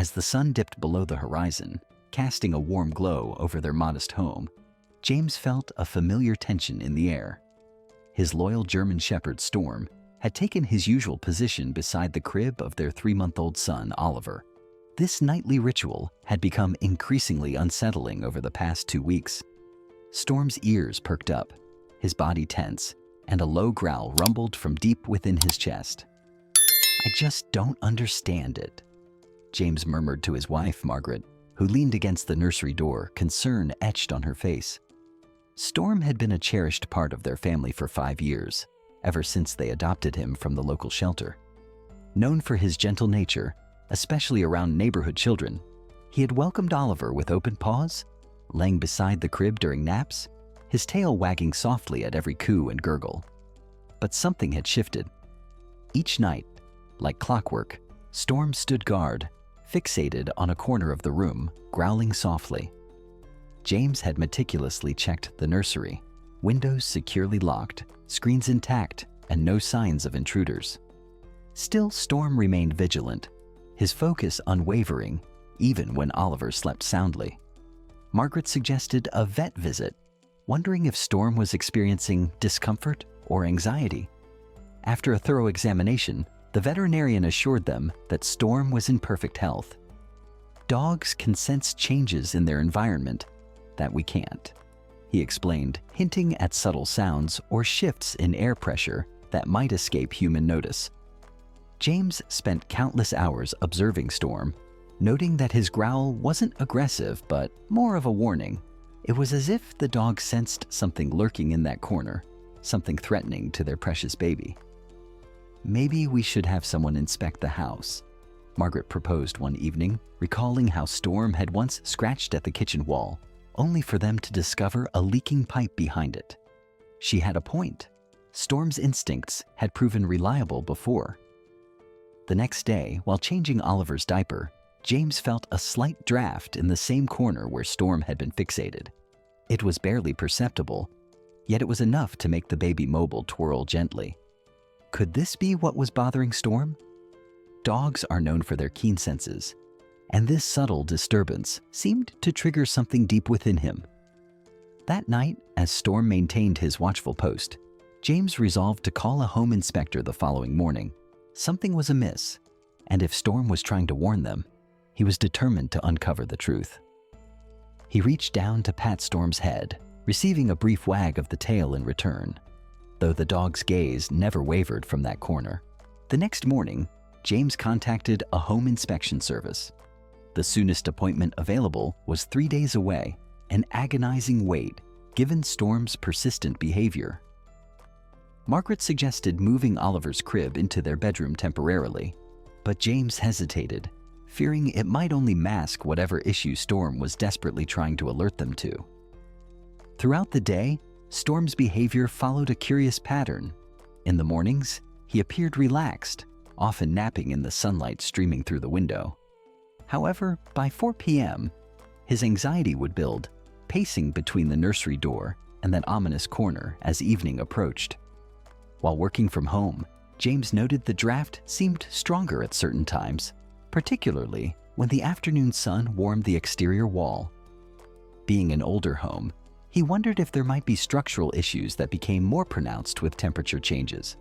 As the sun dipped below the horizon, casting a warm glow over their modest home, James felt a familiar tension in the air. His loyal German Shepherd, Storm, had taken his usual position beside the crib of their 3-month-old son, Oliver. This nightly ritual had become increasingly unsettling over the past 2 weeks. Storm's ears perked up, his body tense, and a low growl rumbled from deep within his chest. "I just don't understand it," James murmured to his wife, Margaret, who leaned against the nursery door, concern etched on her face. Storm had been a cherished part of their family for 5 years, ever since they adopted him from the local shelter. Known for his gentle nature, especially around neighborhood children, he had welcomed Oliver with open paws, laying beside the crib during naps, his tail wagging softly at every coo and gurgle. But something had shifted. Each night, like clockwork, Storm stood guard, fixated on a corner of the room, growling softly. James had meticulously checked the nursery, windows securely locked, screens intact, and no signs of intruders. Still, Storm remained vigilant, his focus unwavering, even when Oliver slept soundly. Margaret suggested a vet visit, wondering if Storm was experiencing discomfort or anxiety. After a thorough examination, the veterinarian assured them that Storm was in perfect health. Dogs can sense changes in their environment that we can't, he explained, hinting at subtle sounds or shifts in air pressure that might escape human notice. James spent countless hours observing Storm, noting that his growl wasn't aggressive but more of a warning. It was as if the dog sensed something lurking in that corner, something threatening to their precious baby. "Maybe we should have someone inspect the house," Margaret proposed one evening, recalling how Storm had once scratched at the kitchen wall, only for them to discover a leaking pipe behind it. She had a point. Storm's instincts had proven reliable before. The next day, while changing Oliver's diaper, James felt a slight draft in the same corner where Storm had been fixated. It was barely perceptible, yet it was enough to make the baby mobile twirl gently. Could this be what was bothering Storm? Dogs are known for their keen senses, and this subtle disturbance seemed to trigger something deep within him. That night, as Storm maintained his watchful post, James resolved to call a home inspector the following morning. Something was amiss, and if Storm was trying to warn them, he was determined to uncover the truth. He reached down to pat Storm's head, receiving a brief wag of the tail in return, though the dog's gaze never wavered from that corner. The next morning, James contacted a home inspection service. The soonest appointment available was 3 days away, an agonizing wait given Storm's persistent behavior. Margaret suggested moving Oliver's crib into their bedroom temporarily, but James hesitated, fearing it might only mask whatever issue Storm was desperately trying to alert them to. Throughout the day, Storm's behavior followed a curious pattern. In the mornings, he appeared relaxed, often napping in the sunlight streaming through the window. However, by 4 p.m., his anxiety would build, pacing between the nursery door and that ominous corner as evening approached. While working from home, James noted the draft seemed stronger at certain times, particularly when the afternoon sun warmed the exterior wall. Being an older home, he wondered if there might be structural issues that became more pronounced with temperature changes.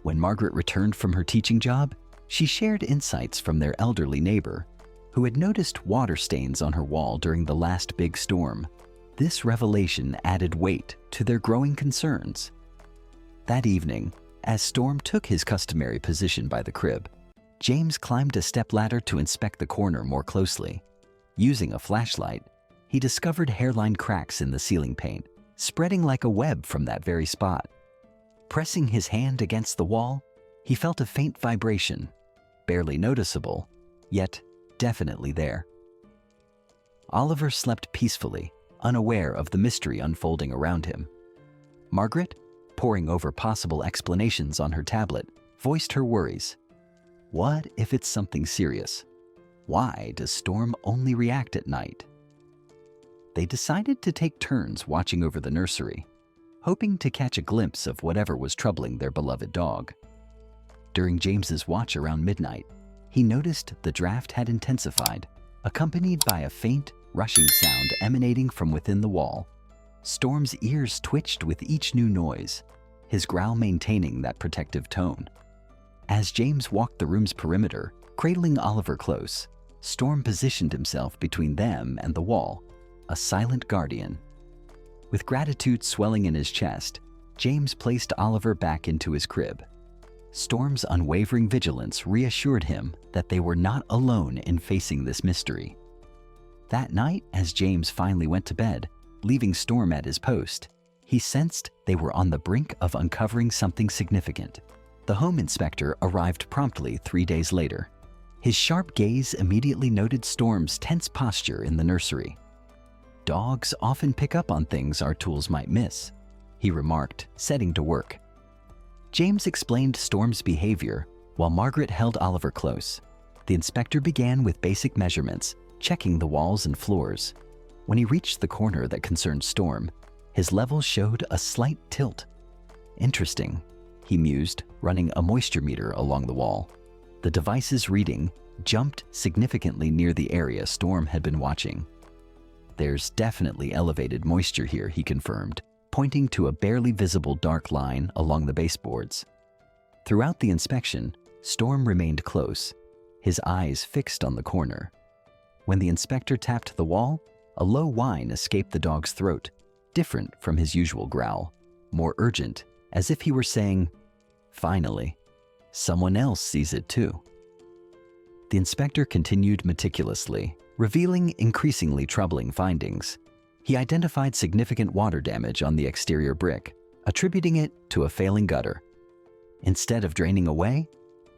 When Margaret returned from her teaching job, she shared insights from their elderly neighbor, who had noticed water stains on her wall during the last big storm. This revelation added weight to their growing concerns. That evening, as Storm took his customary position by the crib, James climbed a stepladder to inspect the corner more closely. Using a flashlight, he discovered hairline cracks in the ceiling paint, spreading like a web from that very spot. Pressing his hand against the wall, he felt a faint vibration, barely noticeable, yet definitely there. Oliver slept peacefully, unaware of the mystery unfolding around him. Margaret, poring over possible explanations on her tablet, voiced her worries. What if it's something serious? Why does Storm only react at night? They decided to take turns watching over the nursery, hoping to catch a glimpse of whatever was troubling their beloved dog. During James's watch around midnight, he noticed the draft had intensified, accompanied by a faint, rushing sound emanating from within the wall. Storm's ears twitched with each new noise, his growl maintaining that protective tone. As James walked the room's perimeter, cradling Oliver close, Storm positioned himself between them and the wall, a silent guardian. With gratitude swelling in his chest, James placed Oliver back into his crib. Storm's unwavering vigilance reassured him that they were not alone in facing this mystery. That night, as James finally went to bed, leaving Storm at his post, he sensed they were on the brink of uncovering something significant. The home inspector arrived promptly 3 days later. His sharp gaze immediately noted Storm's tense posture in the nursery. "Dogs often pick up on things our tools might miss," he remarked, setting to work. James explained Storm's behavior while Margaret held Oliver close. The inspector began with basic measurements, checking the walls and floors. When he reached the corner that concerned Storm, his levels showed a slight tilt. "Interesting," he mused, running a moisture meter along the wall. The device's reading jumped significantly near the area Storm had been watching. "There's definitely elevated moisture here," he confirmed, pointing to a barely visible dark line along the baseboards. Throughout the inspection, Storm remained close, his eyes fixed on the corner. When the inspector tapped the wall, a low whine escaped the dog's throat, different from his usual growl, more urgent, as if he were saying, "Finally, someone else sees it too." The inspector continued meticulously, revealing increasingly troubling findings. He identified significant water damage on the exterior brick, attributing it to a failing gutter. Instead of draining away,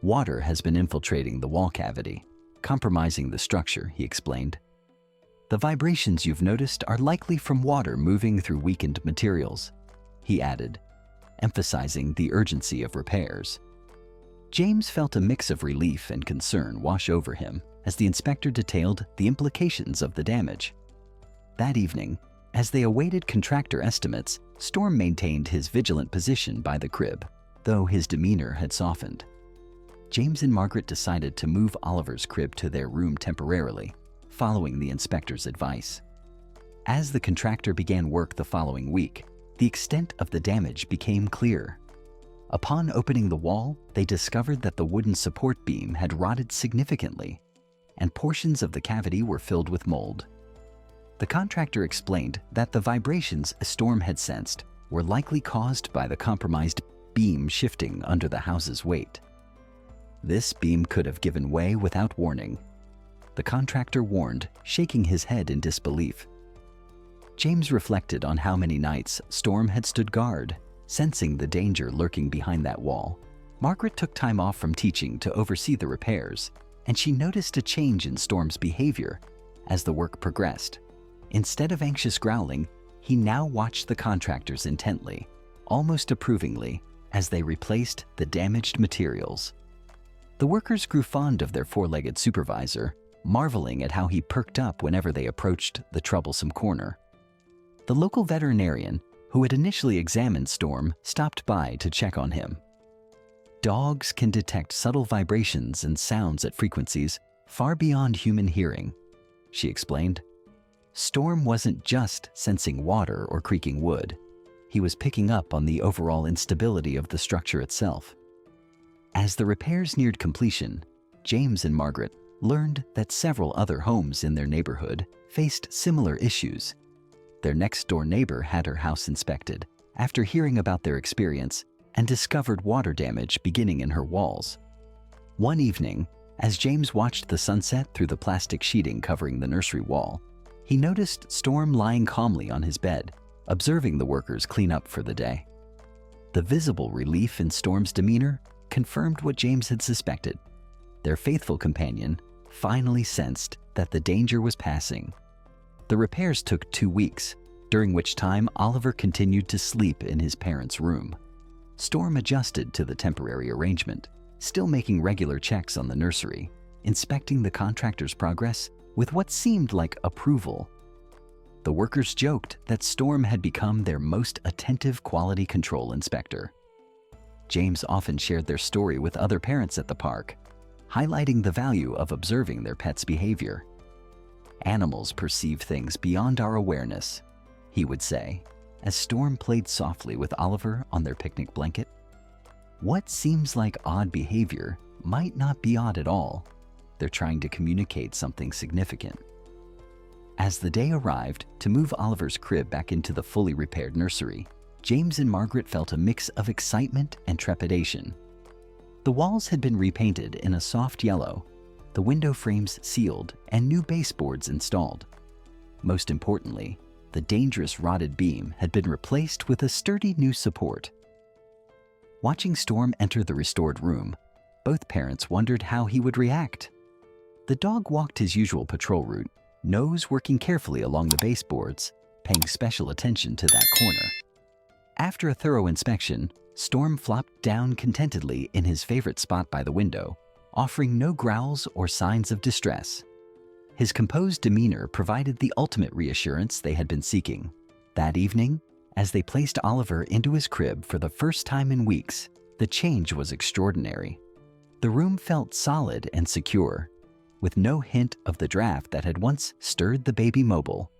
water has been infiltrating the wall cavity, compromising the structure, he explained. "The vibrations you've noticed are likely from water moving through weakened materials," he added, emphasizing the urgency of repairs. James felt a mix of relief and concern wash over him as the inspector detailed the implications of the damage. That evening, as they awaited contractor estimates, Storm maintained his vigilant position by the crib, though his demeanor had softened. James and Margaret decided to move Oliver's crib to their room temporarily, following the inspector's advice. As the contractor began work the following week, the extent of the damage became clear. Upon opening the wall, they discovered that the wooden support beam had rotted significantly, and portions of the cavity were filled with mold. The contractor explained that the vibrations Storm had sensed were likely caused by the compromised beam shifting under the house's weight. This beam could have given way without warning, the contractor warned, shaking his head in disbelief. James reflected on how many nights Storm had stood guard, sensing the danger lurking behind that wall. Margaret took time off from teaching to oversee the repairs, and she noticed a change in Storm's behavior as the work progressed. Instead of anxious growling, he now watched the contractors intently, almost approvingly, as they replaced the damaged materials. The workers grew fond of their four-legged supervisor, marveling at how he perked up whenever they approached the troublesome corner. The local veterinarian, who had initially examined Storm, stopped by to check on him. "Dogs can detect subtle vibrations and sounds at frequencies far beyond human hearing," she explained. Storm wasn't just sensing water or creaking wood. He was picking up on the overall instability of the structure itself. As the repairs neared completion, James and Margaret learned that several other homes in their neighborhood faced similar issues. Their next-door neighbor had her house inspected after hearing about their experience and discovered water damage beginning in her walls. One evening, as James watched the sunset through the plastic sheeting covering the nursery wall, he noticed Storm lying calmly on his bed, observing the workers clean up for the day. The visible relief in Storm's demeanor confirmed what James had suspected. Their faithful companion finally sensed that the danger was passing. The repairs took 2 weeks, during which time Oliver continued to sleep in his parents' room. Storm adjusted to the temporary arrangement, still making regular checks on the nursery, inspecting the contractor's progress with what seemed like approval. The workers joked that Storm had become their most attentive quality control inspector. James often shared their story with other parents at the park. highlighting the value of observing their pet's behavior. "Animals perceive things beyond our awareness," he would say, as Storm played softly with Oliver on their picnic blanket. What seems like odd behavior might not be odd at all. They're trying to communicate something significant. As the day arrived to move Oliver's crib back into the fully repaired nursery, James and Margaret felt a mix of excitement and trepidation. The walls had been repainted in a soft yellow, the window frames sealed, and new baseboards installed. Most importantly, the dangerous rotted beam had been replaced with a sturdy new support. Watching Storm enter the restored room, both parents wondered how he would react. The dog walked his usual patrol route, nose working carefully along the baseboards, paying special attention to that corner. After a thorough inspection, Storm flopped down contentedly in his favorite spot by the window, offering no growls or signs of distress. His composed demeanor provided the ultimate reassurance they had been seeking. That evening, as they placed Oliver into his crib for the first time in weeks, the change was extraordinary. The room felt solid and secure, with no hint of the draft that had once stirred the baby mobile.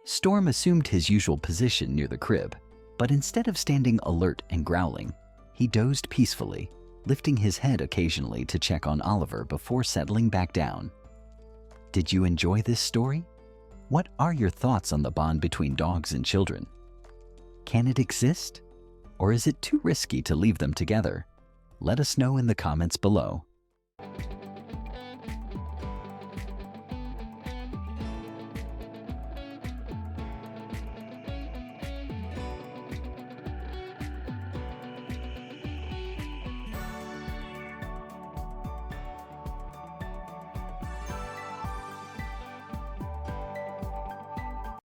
Storm assumed his usual position near the crib, but instead of standing alert and growling, he dozed peacefully, lifting his head occasionally to check on Oliver before settling back down. Did you enjoy this story? What are your thoughts on the bond between dogs and children? Can it exist? Or is it too risky to leave them together? Let us know in the comments below.